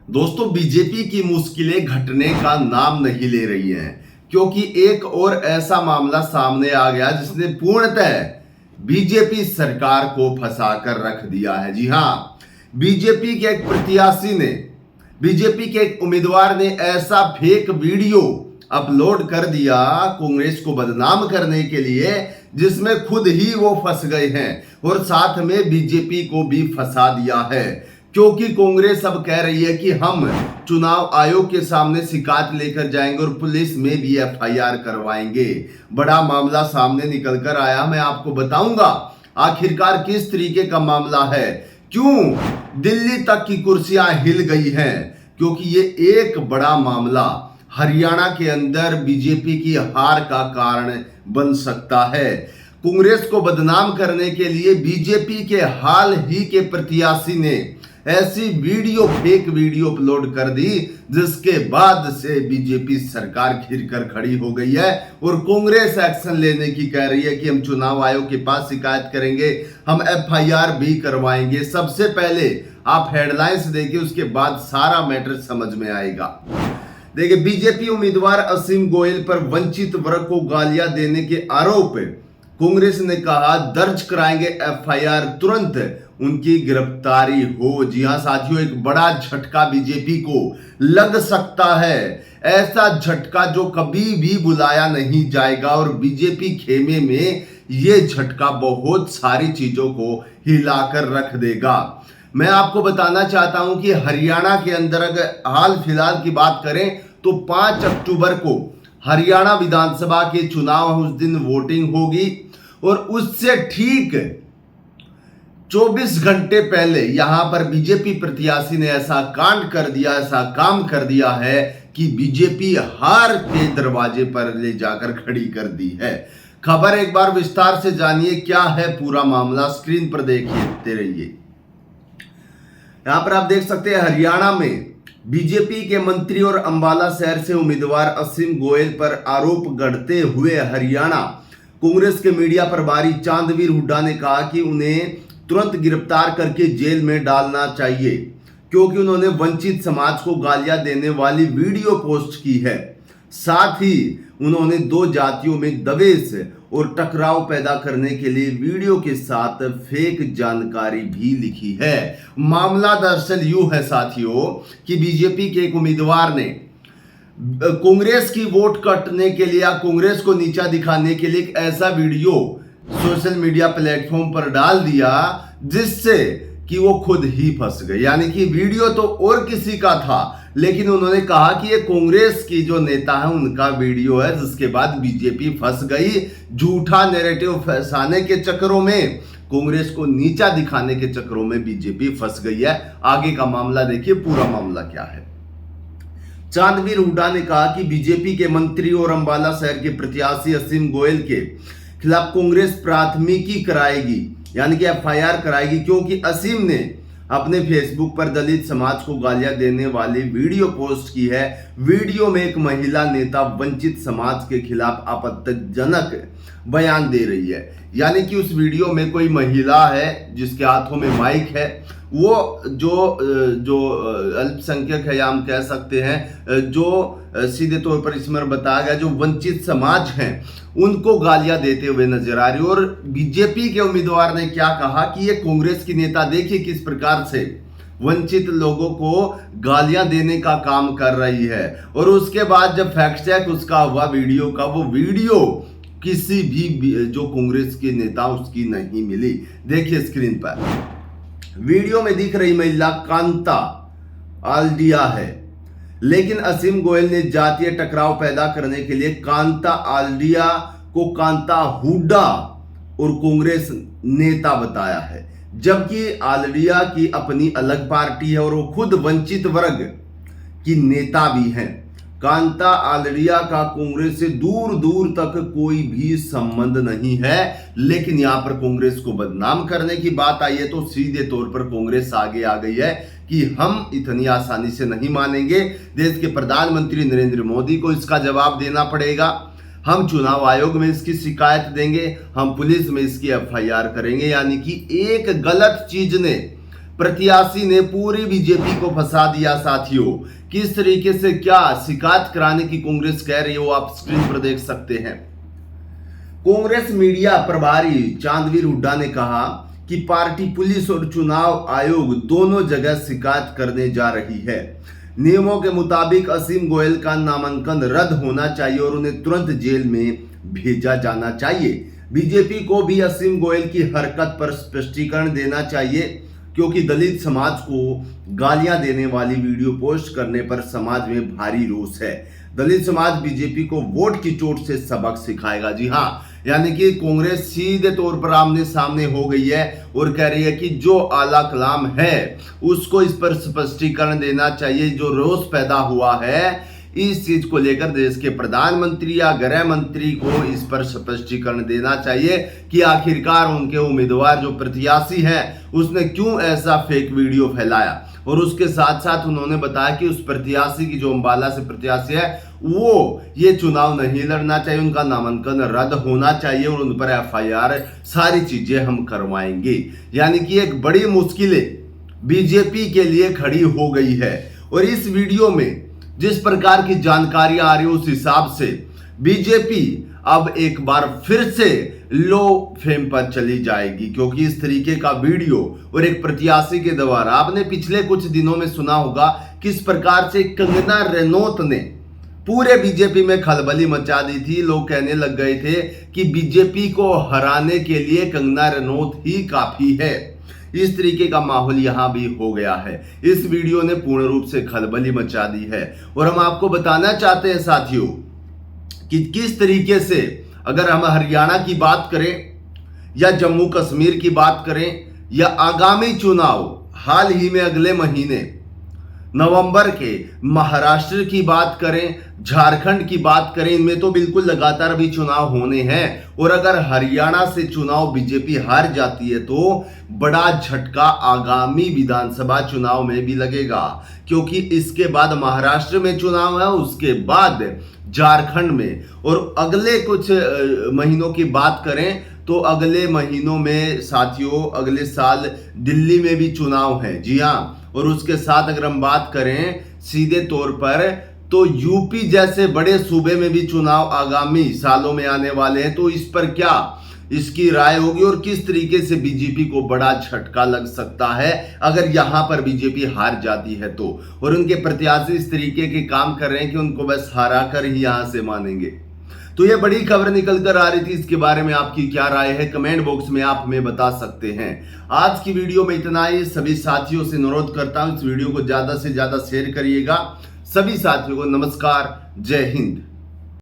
दोस्तों, बीजेपी की मुश्किलें घटने का नाम नहीं ले रही हैं, क्योंकि एक और ऐसा मामला सामने आ गया जिसने पूर्णतः बीजेपी सरकार को फंसाकर रख दिया है। जी हां, बीजेपी के एक प्रत्याशी ने, बीजेपी के एक उम्मीदवार ने ऐसा फेक वीडियो अपलोड कर दिया कांग्रेस को बदनाम करने के लिए, जिसमें खुद ही वो फंस गए हैं और साथ में बीजेपी को भी फंसा दिया है। क्योंकि कांग्रेस अब कह रही है कि हम चुनाव आयोग के सामने शिकायत लेकर जाएंगे और पुलिस में भी एफआईआर करवाएंगे। बड़ा मामला सामने निकल कर आया, मैं आपको बताऊंगा आखिरकार किस तरीके का मामला है, क्यों दिल्ली तक की कुर्सियां हिल गई हैं। क्योंकि ये एक बड़ा मामला हरियाणा के अंदर बीजेपी की हार का कारण बन सकता है। कांग्रेस को बदनाम करने के लिए बीजेपी के हाल ही के प्रत्याशी ने ऐसी वीडियो, फेक वीडियो अपलोड कर दी, जिसके बाद से बीजेपी सरकार घिर कर खड़ी हो गई है और कांग्रेस एक्शन लेने की कह रही है कि हम चुनाव आयोग के पास शिकायत करेंगे, हम एफआईआर भी करवाएंगे। सबसे पहले आप हेडलाइंस देखिए, उसके बाद सारा मैटर समझ में आएगा। देखिए, बीजेपी उम्मीदवार असीम गोयल पर वंचित वर्ग को गालियां देने के आरोप, कांग्रेस ने कहा दर्ज कराएंगे एफआईआर, तुरंत उनकी गिरफ्तारी हो। जी हां साथियों, एक बड़ा झटका बीजेपी को लग सकता है, ऐसा झटका जो कभी भी बुलाया नहीं जाएगा और बीजेपी खेमे में यह झटका बहुत सारी चीजों को हिलाकर रख देगा। मैं आपको बताना चाहता हूं कि हरियाणा के अंदर अगर हाल फिलहाल की बात करें तो 5 अक्टूबर को हरियाणा विधानसभा के चुनाव, उस दिन वोटिंग होगी और उससे ठीक 24 घंटे पहले यहां पर बीजेपी प्रत्याशी ने ऐसा कांड कर दिया, ऐसा काम कर दिया है कि बीजेपी हार के दरवाजे पर ले जाकर खड़ी कर दी है। खबर एक बार विस्तार से जानिए, क्या है पूरा मामला, स्क्रीन पर देखते रहिए। यहां पर आप देख सकते हैं, हरियाणा में बीजेपी के मंत्री और अंबाला शहर से उम्मीदवार असीम गोयल पर आरोप गढ़ते हुए हरियाणा कांग्रेस के मीडिया प्रभारी चांदवीर हुड्डा ने कहा कि उन्हें तुरंत गिरफ्तार करके जेल में डालना चाहिए, क्योंकि उन्होंने वंचित समाज को गालियां देने वाली वीडियो पोस्ट की है। साथ ही उन्होंने दो जातियों में दवेश और टकराव पैदा करने के लिए वीडियो के साथ फेक जानकारी भी लिखी है। मामला दरअसल यूं है साथियों कि बीजेपी के एक उम्मीदवार ने कांग्रेस की वोट काटने के लिए या कांग्रेस को नीचा दिखाने के लिए एक ऐसा वीडियो सोशल मीडिया प्लेटफॉर्म पर डाल दिया, जिससे कि वो खुद ही फंस गए। यानी कि वीडियो तो और किसी का था, लेकिन उन्होंने कहा कि ये कांग्रेस की जो नेता है उनका वीडियो है, जिसके बाद बीजेपी फंस गई। झूठा नैरेटिव फंसाने के चक्करों में, कांग्रेस को नीचा दिखाने के चक्करों में बीजेपी फंस गई है। आगे का मामला देखिए, पूरा मामला क्या है। चांदवीर हुड्डा ने कहा कि बीजेपी के मंत्री और अंबाला शहर के प्रत्याशी असीम गोयल के खिलाफ कांग्रेस प्राथमिकी कराएगी, यानी कि एफआईआर कराएगी, क्योंकि असीम ने अपने फेसबुक पर दलित समाज को गालियां देने वाली वीडियो पोस्ट की है। वीडियो में एक महिला नेता वंचित समाज के खिलाफ आपत्तिजनक बयान दे रही है। यानी कि उस वीडियो में कोई महिला है जिसके हाथों में माइक है, वो जो अल्पसंख्यक है, या हम कह सकते हैं जो सीधे तौर पर इसमें बताया गया जो वंचित समाज हैं, उनको गालियां देते हुए नजर आ रही है। और बीजेपी के उम्मीदवार ने क्या कहा कि ये कांग्रेस की नेता देखिए किस प्रकार से वंचित लोगों को गालियां देने का काम कर रही है। और उसके बाद जब फैक्ट चेक उसका हुआ वीडियो का, वो वीडियो किसी भी जो कांग्रेस के नेता उसकी नहीं मिली। देखिए स्क्रीन पर वीडियो में दिख रही महिला कांता आल्डिया है, लेकिन असीम गोयल ने जातीय टकराव पैदा करने के लिए कांता आल्डिया को कांता हुड्डा और कांग्रेस नेता बताया है, जबकि आल्डिया की अपनी अलग पार्टी है और वो खुद वंचित वर्ग की नेता भी हैं। कांता आल्डिया का कांग्रेस से दूर दूर तक कोई भी संबंध नहीं है, लेकिन यहां पर कांग्रेस को बदनाम करने की बात आई है तो सीधे तौर पर कांग्रेस आगे आ गई है कि हम इतनी आसानी से नहीं मानेंगे। देश के प्रधानमंत्री नरेंद्र मोदी को इसका जवाब देना पड़ेगा। हम चुनाव आयोग में इसकी शिकायत देंगे, हम पुलिस में इसकी एफआईआर करेंगे। यानी कि एक गलत चीज ने प्रत्याशी ने पूरी बीजेपी को फंसा दिया। साथियों, किस तरीके से क्या शिकायत कराने की कांग्रेस कह रही है वो आप स्क्रीन पर देख सकते हैं। कांग्रेस मीडिया प्रभारी चांदवीर हुड्डा ने कहा कि पार्टी पुलिस और चुनाव आयोग दोनों जगह शिकायत करने जा रही है। नियमों के मुताबिक असीम गोयल का नामांकन रद्द होना चाहिए और उन्हें तुरंत जेल में भेजा जाना चाहिए। बीजेपी को भी असीम गोयल की हरकत पर स्पष्टीकरण देना चाहिए, क्योंकि दलित समाज को गालियां देने वाली वीडियो पोस्ट करने पर समाज में भारी रोष है। दलित समाज बीजेपी को वोट की चोट से सबक सिखाएगा। जी हाँ, यानी कि कांग्रेस सीधे तौर पर आमने सामने हो गई है और कह रही है कि जो आला कलाम है उसको इस पर स्पष्टीकरण देना चाहिए। जो रोष पैदा हुआ है इस चीज को लेकर देश के प्रधानमंत्री या गृह मंत्री को इस पर स्पष्टीकरण देना चाहिए कि आखिरकार उनके उम्मीदवार जो प्रत्याशी है उसने क्यों ऐसा फेक वीडियो फैलाया। और उसके साथ साथ उन्होंने बताया कि उस प्रत्याशी की जो अंबाला से प्रत्याशी है वो ये चुनाव नहीं लड़ना चाहिए, उनका नामांकन रद्द होना चाहिए और उन पर एफआईआर सारी चीजें हम करवाएंगे। यानी कि एक बड़ी मुश्किलें बीजेपी के लिए खड़ी हो गई है। और इस वीडियो में जिस प्रकार की जानकारी आ रही है उस हिसाब से बीजेपी अब एक बार फिर से लो फेम पर चली जाएगी, क्योंकि इस तरीके का वीडियो और एक प्रत्याशी के द्वारा आपने पिछले कुछ दिनों में सुना होगा किस प्रकार से कंगना रनौत ने पूरे बीजेपी में खलबली मचा दी थी। लोग कहने लग गए थे कि बीजेपी को हराने के लिए कंगना रनौत ही काफी है। इस तरीके का माहौल यहां भी हो गया है। इस वीडियो ने पूर्ण रूप से खलबली मचा दी है और हम आपको बताना चाहते हैं साथियों कि किस तरीके से अगर हम हरियाणा की बात करें या जम्मू कश्मीर की बात करें या आगामी चुनाव हाल ही में अगले महीने नवंबर के महाराष्ट्र की बात करें, झारखंड की बात करें, इनमें तो बिल्कुल लगातार भी चुनाव होने हैं। और अगर हरियाणा से चुनाव बीजेपी हार जाती है तो बड़ा झटका आगामी विधानसभा चुनाव में भी लगेगा, क्योंकि इसके बाद महाराष्ट्र में चुनाव है, उसके बाद झारखंड में, और अगले कुछ महीनों की बात करें तो अगले महीनों में साथियों अगले साल दिल्ली में भी चुनाव है। जी हाँ, और उसके साथ अगर हम बात करें सीधे तौर पर तो यूपी जैसे बड़े सूबे में भी चुनाव आगामी सालों में आने वाले हैं। तो इस पर क्या इसकी राय होगी और किस तरीके से बीजेपी को बड़ा झटका लग सकता है अगर यहां पर बीजेपी हार जाती है तो। और उनके प्रत्याशी इस तरीके के काम कर रहे हैं कि उनको बस हरा कर ही यहां से मानेंगे। तो ये बड़ी खबर निकल कर आ रही थी, इसके बारे में आपकी क्या राय है कमेंट बॉक्स में आप हमें बता सकते हैं। आज की वीडियो में इतना ही। सभी साथियों से अनुरोध करता हूं इस वीडियो को ज्यादा से ज्यादा शेयर करिएगा। सभी साथियों को नमस्कार, जय हिंद।